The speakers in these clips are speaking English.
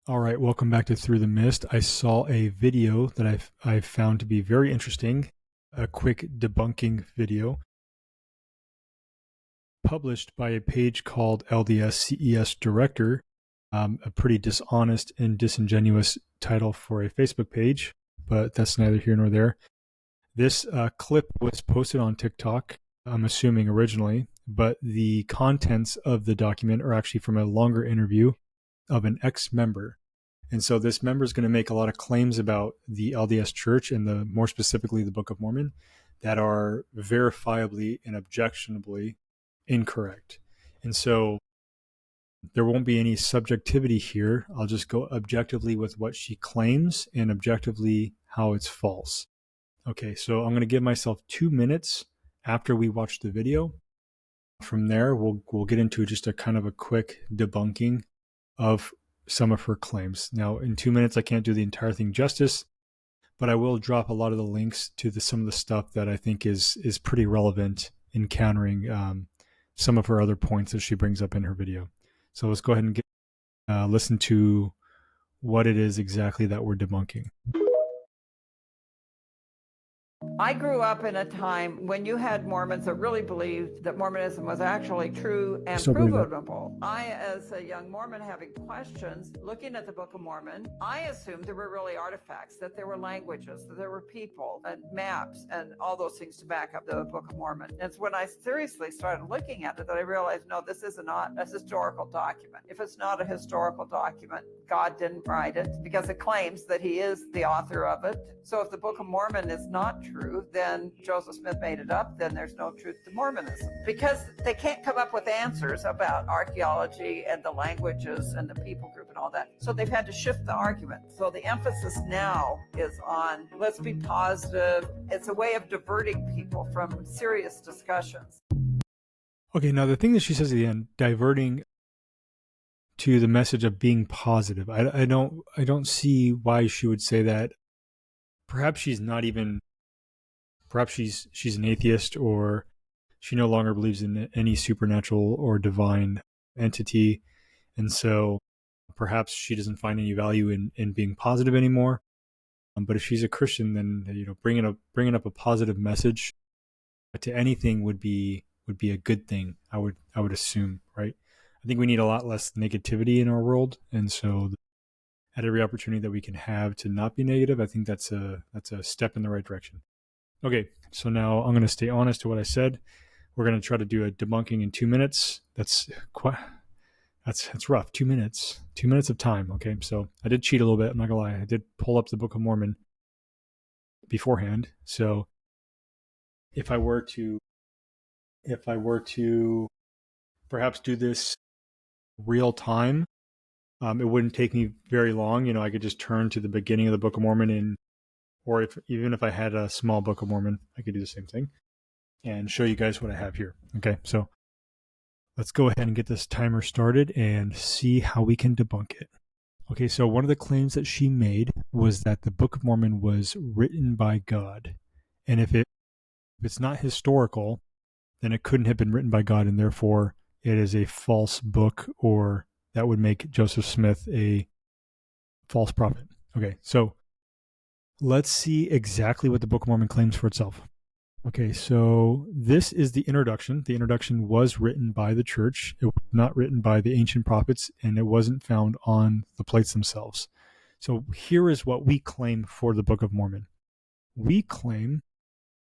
All right, welcome back to Through the Mist. I saw a video that I found to be very interesting, a quick debunking video published by a page called LDS CES Director, a pretty dishonest and disingenuous title for a Facebook page, but that's neither here nor there. This clip was posted on TikTok, I'm assuming originally, but the contents of the document are actually from a longer interview of an ex-member. And so this member is going to make a lot of claims about the LDS Church and more specifically the Book of Mormon that are verifiably and objectionably incorrect. And so there won't be any subjectivity here. I'll just go objectively with what she claims and objectively how it's false. Okay, so I'm going to give myself 2 minutes after we watch the video. From there, we'll get into just a kind of a quick debunking of some of her claims. Now, in 2 minutes, I can't do the entire thing justice, but I will drop a lot of the links to some of the stuff that I think is pretty relevant in countering some of her other points that she brings up in her video. So let's go ahead and listen to what it is exactly that we're debunking. I grew up in a time when you had Mormons that really believed that Mormonism was actually true and provable. I, as a young Mormon having questions, looking at the Book of Mormon, I assumed there were really artifacts, that there were languages, that there were people and maps and all those things to back up the Book of Mormon. And it's when I seriously started looking at it that I realized, no, this is not a historical document. If it's not a historical document, God didn't write it because it claims that he is the author of it. So if the Book of Mormon is not true, then Joseph Smith made it up, then there's no truth to Mormonism. Because they can't come up with answers about archaeology and the languages and the people group and all that. So they've had to shift the argument. So the emphasis now is on, let's be positive. It's a way of diverting people from serious discussions. Okay, now the thing that she says at the end, diverting to the message of being positive. I don't see why she would say that. Perhaps she's not even, perhaps she's an atheist, or she no longer believes in any supernatural or divine entity. And so perhaps she doesn't find any value in being positive anymore. But if she's a Christian, then, bringing up a positive message to anything would be a good thing. I would assume, right? I think we need a lot less negativity in our world. And so at every opportunity that we can have to not be negative, I think that's a step in the right direction. Okay, so now I'm going to stay honest to what I said. We're going to try to do a debunking in 2 minutes. That's rough. 2 minutes. 2 minutes of time. Okay, so I did cheat a little bit. I'm not gonna lie. I did pull up the Book of Mormon beforehand. So if I were to perhaps do this real time, it wouldn't take me very long. I could just turn to the beginning of the Book of Mormon, or even if I had a small Book of Mormon, I could do the same thing and show you guys what I have here. Okay, so let's go ahead and get this timer started and see how we can debunk it. Okay, so one of the claims that she made was that the Book of Mormon was written by God. And if it's not historical, then it couldn't have been written by God, and therefore it is a false book, or that would make Joseph Smith a false prophet. Okay, so let's see exactly what the Book of Mormon claims for itself. Okay, so this is the introduction. The introduction was written by the church. It was not written by the ancient prophets, and it wasn't found on the plates themselves. So here is what we claim for the Book of Mormon. We claim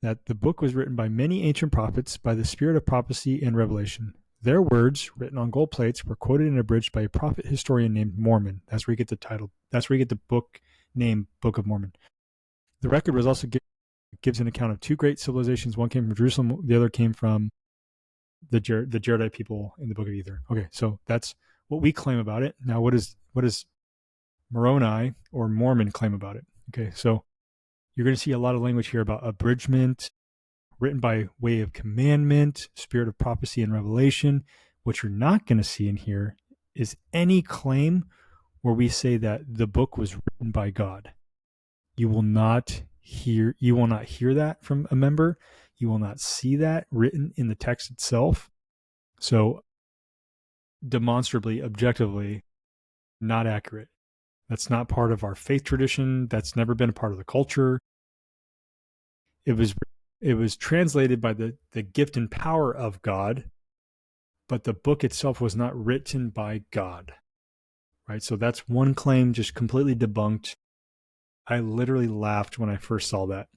that the book was written by many ancient prophets by the spirit of prophecy and revelation. Their words, written on gold plates, were quoted and abridged by a prophet historian named Mormon. That's where you get the title. That's where you get the book name, Book of Mormon. The record was also gives an account of two great civilizations. One came from Jerusalem, the other came from the Jaredite people in the Book of Ether. Okay, so that's what we claim about it. Now, what does Moroni or Mormon claim about it? Okay, so you're going to see a lot of language here about abridgment, written by way of commandment, spirit of prophecy and revelation. What you're not going to see in here is any claim where we say that the book was written by God. You will not hear that from a member. You will not see that written in the text itself. So demonstrably, objectively, not accurate. That's not part of our faith tradition. That's never been a part of the culture. It was translated by the gift and power of God, but the book itself was not written by God. Right? So that's one claim just completely debunked. I literally laughed when I first saw that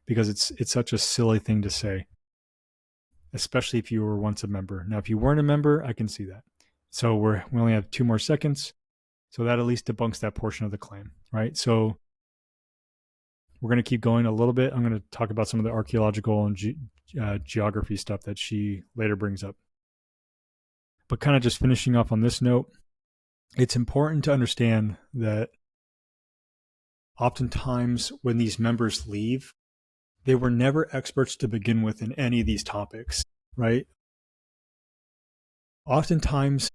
because it's such a silly thing to say, especially if you were once a member. Now, if you weren't a member, I can see that. So we only have 2 more seconds. So that at least debunks that portion of the claim, right? So we're going to keep going a little bit. I'm going to talk about some of the archaeological and geography stuff that she later brings up. But kind of just finishing off on this note, it's important to understand that oftentimes when these members leave, they were never experts to begin with in any of these topics, right? Oftentimes,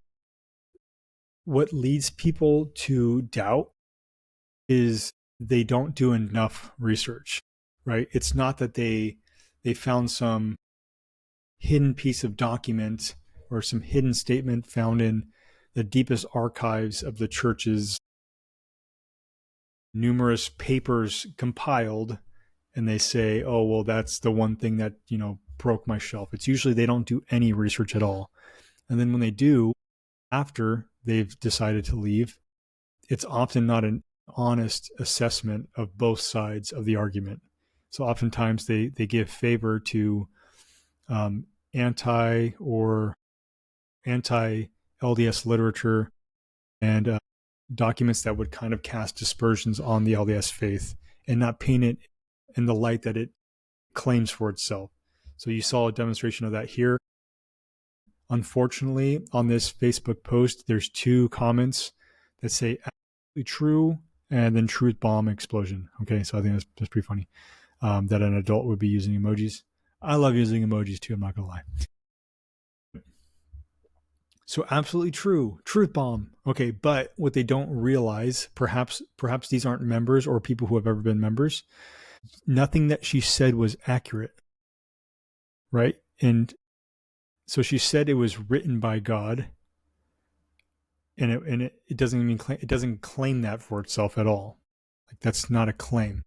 what leads people to doubt is they don't do enough research, right? It's not that they found some hidden piece of document or some hidden statement found in the deepest archives of the church's numerous papers compiled, and they say, oh, well, that's the one thing that, broke my shelf. It's usually they don't do any research at all. And then when they do, after they've decided to leave, it's often not an honest assessment of both sides of the argument. So oftentimes they give favor to anti LDS literature and documents that would kind of cast dispersions on the LDS faith and not paint it in the light that it claims for itself. So you saw a demonstration of that here. Unfortunately, on this Facebook post, there's 2 comments that say absolutely true and then truth bomb explosion. Okay, so I think that's pretty funny that an adult would be using emojis. I love using emojis too, I'm not going to lie. So absolutely true, truth bomb. Okay, but what they don't realize, perhaps these aren't members or people who have ever been members, nothing that she said was accurate, right? And so she said it was written by God, and it doesn't even claim that for itself at all. Like, that's not a claim.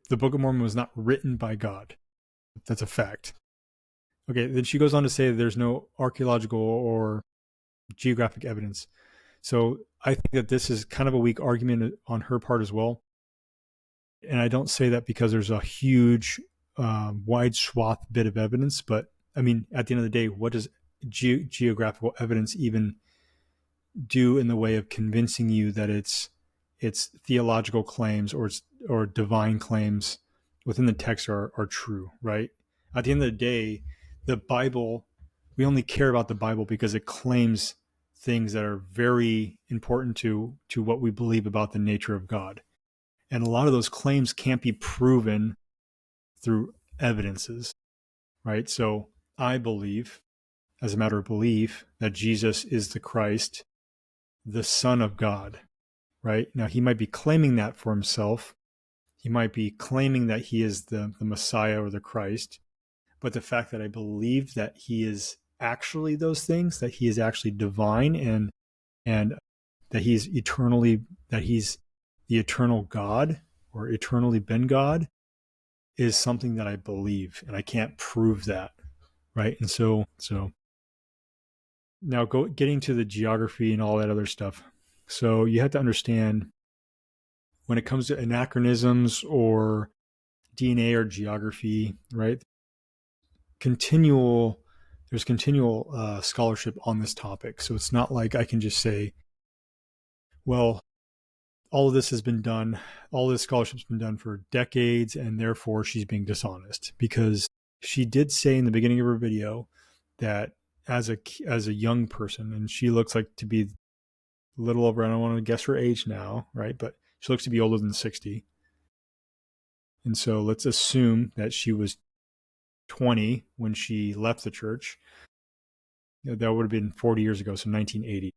The Book of Mormon was not written by God. That's a fact. Okay, then she goes on to say that there's no archaeological or geographic evidence. So I think that this is kind of a weak argument on her part as well. And I don't say that because there's a huge, wide swath bit of evidence, but I mean, at the end of the day, what does geographical evidence even do in the way of convincing you that it's theological claims or divine claims within the text are true, right? At the end of the day, the Bible, we only care about the Bible because it claims things that are very important to what we believe about the nature of God. And a lot of those claims can't be proven through evidences, right? So I believe, as a matter of belief, that Jesus is the Christ, the Son of God, right? Now, he might be claiming that for himself. He might be claiming that he is the Messiah or the Christ. But the fact that I believe that he is actually those things, that he is actually divine and that he's the eternal God or eternally been God, is something that I believe, and I can't prove that, right? And so now getting to the geography and all that other stuff. So you have to understand, when it comes to anachronisms or DNA or geography, right? There's continual scholarship on this topic. So it's not like I can just say, well, all of this has been done, all this scholarship's been done for decades, and therefore she's being dishonest. Because she did say in the beginning of her video that as a young person, and she looks like to be a little over, I don't want to guess her age now, right? But she looks to be older than 60. And so let's assume that she was 20 when she left the church. That would have been 40 years ago, so 1980.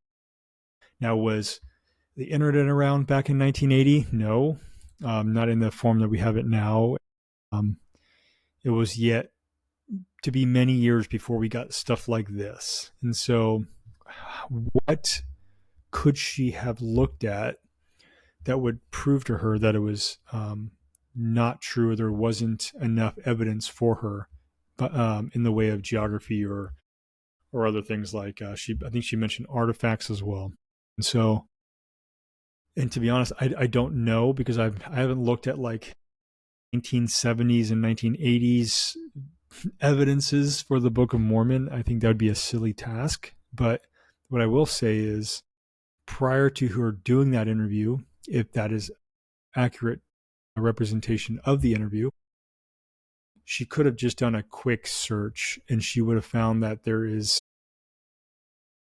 Now, was the internet around back in 1980? No, not in the form that we have it now. It was yet to be many years before we got stuff like this. And so what could she have looked at that would prove to her that it was not true, or there wasn't enough evidence for her, but in the way of geography or other things like I think she mentioned artifacts as well. And so, and to be honest, I don't know, because I haven't looked at like 1970s and 1980s evidences for the Book of Mormon. I think that would be a silly task. But what I will say is, prior to her doing that interview, if that is accurate a representation of the interview, she could have just done a quick search and she would have found that there is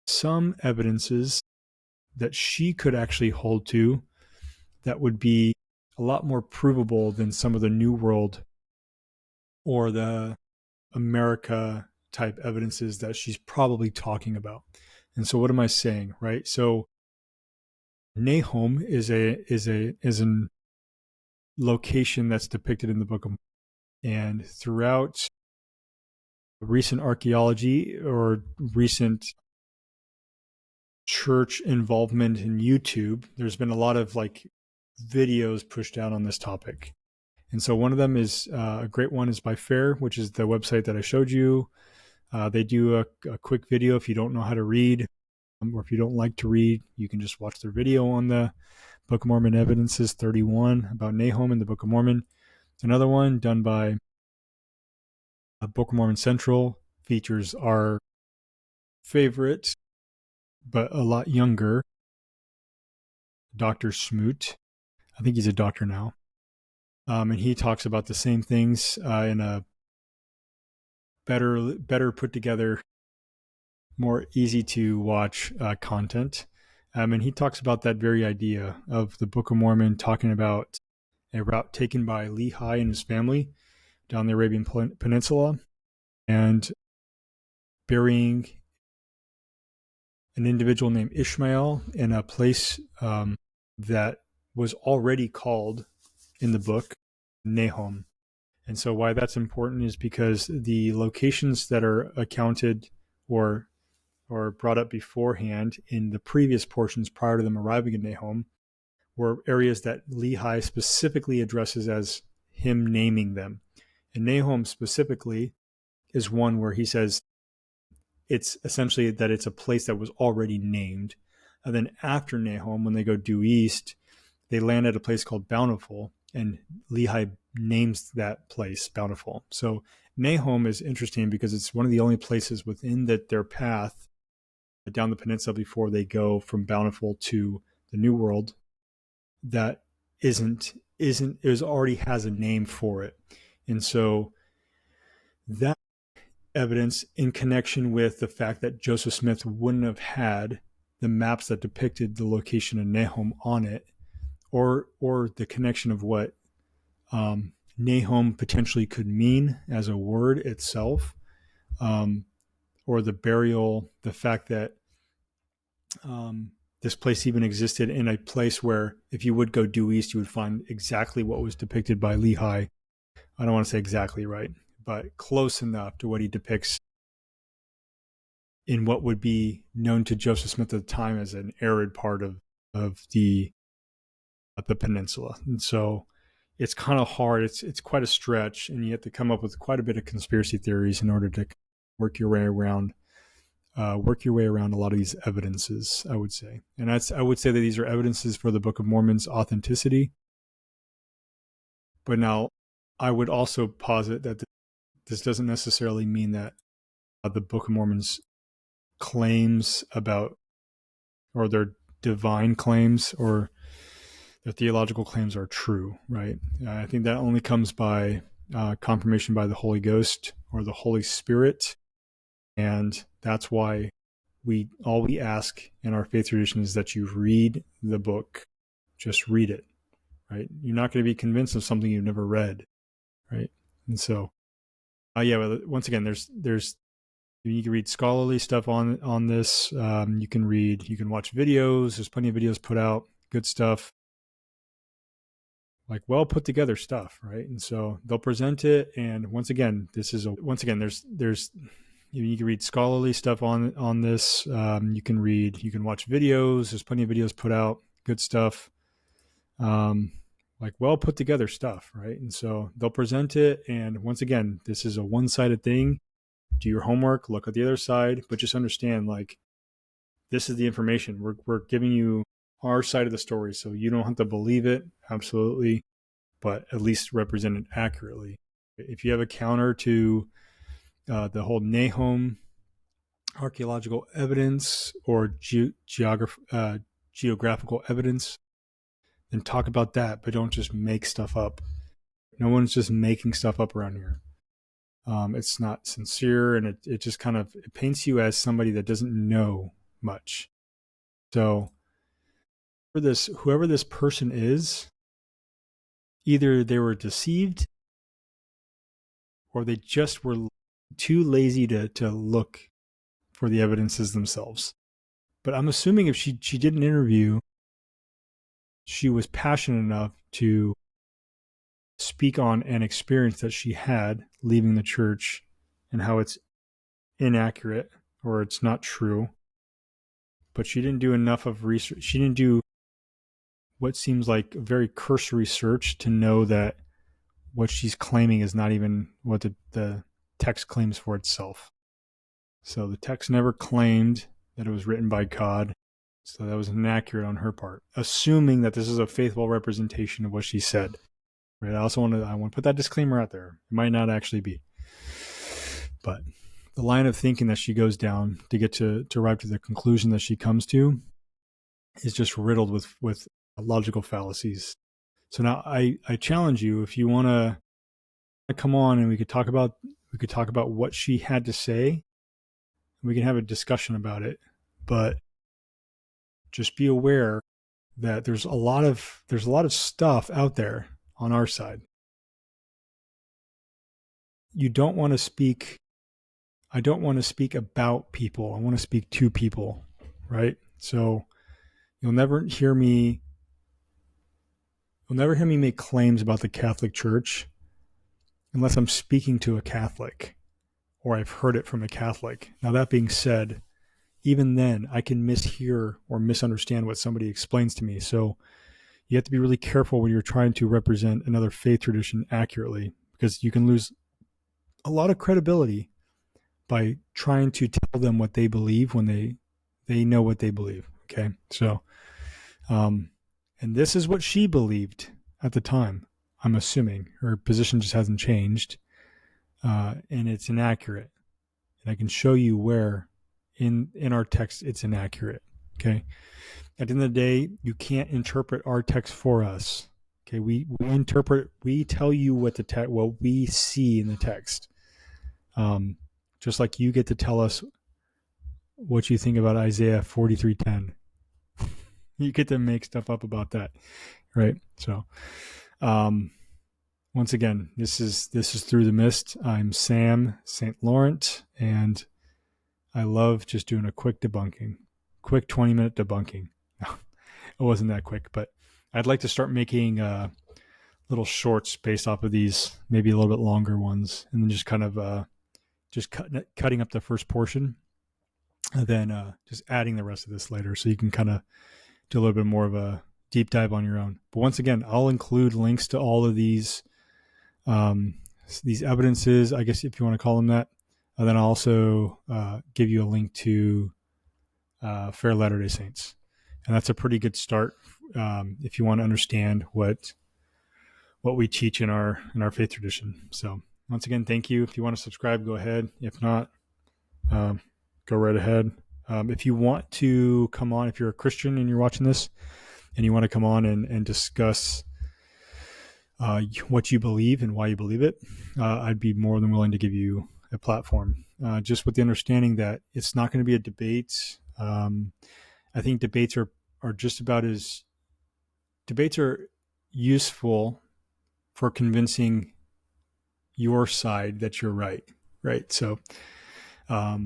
some evidences that she could actually hold to that would be a lot more provable than some of the New World or the America type evidences that she's probably talking about. And so what am I saying, right? So Nahum is an location that's depicted in the Book of Mormon. And throughout recent archaeology or recent church involvement in YouTube, there's been a lot of like videos pushed out on this topic. And so one of them is a great one is by Fair, which is the website that I showed you. They do a quick video. If you don't know how to read, or if you don't like to read, you can just watch their video on the Book of Mormon Evidences 31 about Nahum in the Book of Mormon. Another one done by Book of Mormon Central features our favorite, but a lot younger, Dr. Smoot. I think he's a doctor now. And he talks about the same things in a better put together, more easy to watch content. And he talks about that very idea of the Book of Mormon talking about a route taken by Lehi and his family down the Arabian Peninsula and burying an individual named Ishmael in a place that was already called in the book Nahum. And so why that's important is because the locations that are accounted or brought up beforehand in the previous portions prior to them arriving in Nahum were areas that Lehi specifically addresses as him naming them. And Nahum specifically is one where he says it's essentially that it's a place that was already named. And then after Nahum, when they go due east, they land at a place called Bountiful, and Lehi names that place Bountiful. So Nahum is interesting because it's one of the only places within their path down the peninsula before they go from Bountiful to the New World that already has a name for it. And so that evidence in connection with the fact that Joseph Smith wouldn't have had the maps that depicted the location of Nahum on it, or the connection of what Nahum potentially could mean as a word itself, or the burial, the fact that this place even existed in a place where if you would go due east, you would find exactly what was depicted by Lehi. I don't want to say exactly right, but close enough to what he depicts in what would be known to Joseph Smith at the time as an arid part of the peninsula. And so it's kind of hard. It's quite a stretch, and you have to come up with quite a bit of conspiracy theories in order to work your way around a lot of these evidences, I would say. And I would say that these are evidences for the Book of Mormon's authenticity. But now I would also posit that this doesn't necessarily mean that the Book of Mormon's claims about, or their divine claims or their theological claims are true, right? I think that only comes by confirmation by the Holy Ghost or the Holy Spirit. And that's why all we ask in our faith tradition is that you read the book. Just read it, right? You're not going to be convinced of something you've never read, right? And so, once again, there's you can read scholarly stuff on this. You can watch videos. There's plenty of videos put out, good stuff, like well put together stuff, right? And so they'll present it. And once again, there's you can read scholarly stuff on this. You can watch videos. There's plenty of videos put out, good stuff, like well put together stuff, right? And so they'll present it, and once again, this is a one-sided thing. Do your homework, look at the other side, but just understand, like, this is the information we're giving you, our side of the story, so you don't have to believe it absolutely, but at least represent it accurately. If you have a counter to the whole Nahum archaeological evidence or geographical evidence, then talk about that, but don't just make stuff up. No one's just making stuff up around here. It's not sincere, and it just kind of it paints you as somebody that doesn't know much. So for this, whoever this person is, either they were deceived or they just were too lazy to look for the evidences themselves. But I'm assuming if she did an interview, she was passionate enough to speak on an experience that she had leaving the church and how it's inaccurate or it's not true. But she didn't do enough of research. She didn't do what seems like a very cursory search to know that what she's claiming is not even what the text claims for itself. So the text never claimed that it was written by God. So that was inaccurate on her part, assuming that this is a faithful representation of what she said. Right? I also want to put that disclaimer out there. It might not actually be. But the line of thinking that she goes down to get to arrive to the conclusion that she comes to is just riddled with logical fallacies. So now I challenge you, if you want to come on and we could talk about what she had to say. We can have a discussion about it, but just be aware that there's a lot of stuff out there on our side. You don't want to speak. I don't want to speak about people. I want to speak to people, right? So you'll never hear me make claims about the Catholic Church unless I'm speaking to a Catholic or I've heard it from a Catholic. Now, that being said, even then I can mishear or misunderstand what somebody explains to me. So you have to be really careful when you're trying to represent another faith tradition accurately, because you can lose a lot of credibility by trying to tell them what they believe when they know what they believe. Okay. So, and this is what she believed at the time. I'm assuming her position just hasn't changed, and it's inaccurate. And I can show you where in our text it's inaccurate. Okay. At the end of the day, you can't interpret our text for us. Okay. We tell you what what we see in the text. Just like you get to tell us what you think about Isaiah 43:10. You get to make stuff up about that, right? So, once again, this is Through the Mist. I'm Sam St. Laurent, and I love just doing a quick 20-minute debunking. It wasn't that quick, but I'd like to start making little shorts based off of these, maybe a little bit longer ones, and then just kind of cutting up the first portion, and then just adding the rest of this later, so you can kind of do a little bit more of a deep dive on your own. But once again, I'll include links to all of these evidences, I guess, if you want to call them that. And then I'll also give you a link to Fair Latter-day Saints. And that's a pretty good start if you want to understand what we teach in our faith tradition. So once again, thank you. If you want to subscribe, go ahead. If not, go right ahead. If you want to come on, if you're a Christian and you're watching this and you want to come on and discuss what you believe and why you believe it, I'd be more than willing to give you a platform, just with the understanding that it's not going to be a debate. I think debates are useful for convincing your side that you're right. So I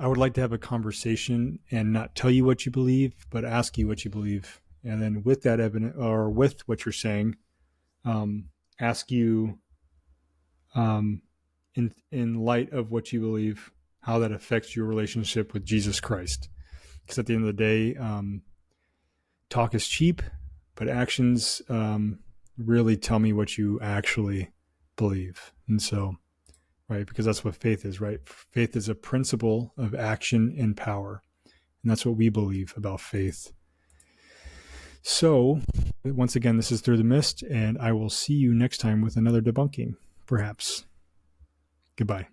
would like to have a conversation and not tell you what you believe, but ask you what you believe. And then with that evidence, or with what you're saying, ask you, in light of what you believe, how that affects your relationship with Jesus Christ. Because at the end of the day, talk is cheap, but actions really tell me what you actually believe. And so, right, because that's what faith is, right? Faith is a principle of action and power. And that's what we believe about faith. So, once again, this is Through the Mist, and I will see you next time with another debunking, perhaps. Goodbye.